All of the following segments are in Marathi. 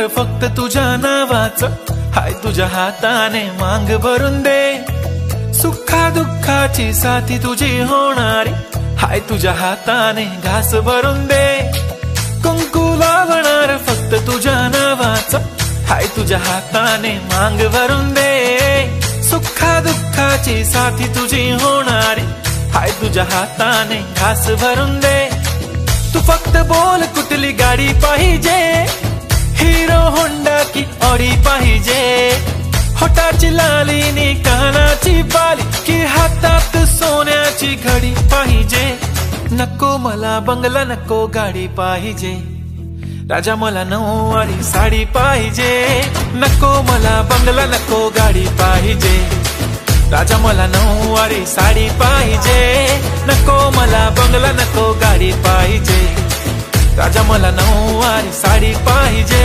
होणार फक्त तुझ्या नावाचं, हाय तुझ्या हाताने मांग भरून दे. सुखा दुःखाची साथी तुझी होणारी, हाय तुझ्या हाताने घास भरून दे. कुंकू लावणार फक्त तुझ्या नावाचं, हाय तुझ्या हाताने मांग भरून दे. सुखा दुःखाची साथी तुझी होणारी, हाय तुझ्या हाताने घास भरून दे. तू फक्त बोल कुठली गाडी पाहिजे, हिरो होंडा की ऑडी पाहिजे. होटाची लाली नी कानाची बाली, की हातात सोन्याची घडी पाहिजे. नको मला बंगला नको गाडी पाहिजे, राजा मला नऊवारी साडी पाहिजे. नको मला बंगला नको गाडी पाहिजे, राजा मला नऊवारी साडी पाहिजे. नको मला बंगला नको गाडी पाहिजे, राजा मला नऊवारी साडी पाहिजे.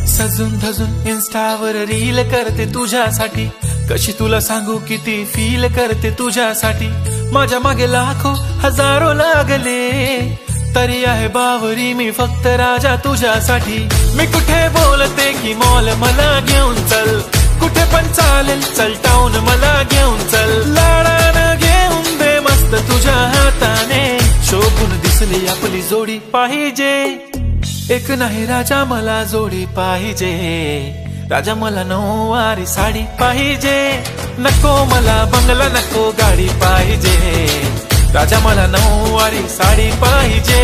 सजून धजून इन्स्टावर रील करते तुझ्यासाठी, कशी तुला सांगू किती फील करते तुझ्यासाठी. माझ्या मागे लाखो हजारो लागले, तरी आहे बावरी मी फक्त राजा तुझ्यासाठी. मी कुठे बोलते की मॉल मला घेऊन चल, कुठे पण चालेल चल टाऊन मला घेऊन चल. लाडानं घेऊन दे मस्त तुझ्या हाताने, शोभून दिसली आपली जोडी पाहिजे. एक नाही राजा मला जोडी पाहिजे, राजा मला नऊवारी साडी पाहिजे. नको मला बंगला नको गाडी पाहिजे, राजा मला नऊवारी साडी पाहिजे.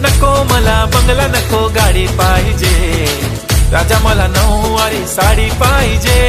नको मला बंगला नको गाडी पाहिजे, राजा मला नऊवारी साडी पाहिजे.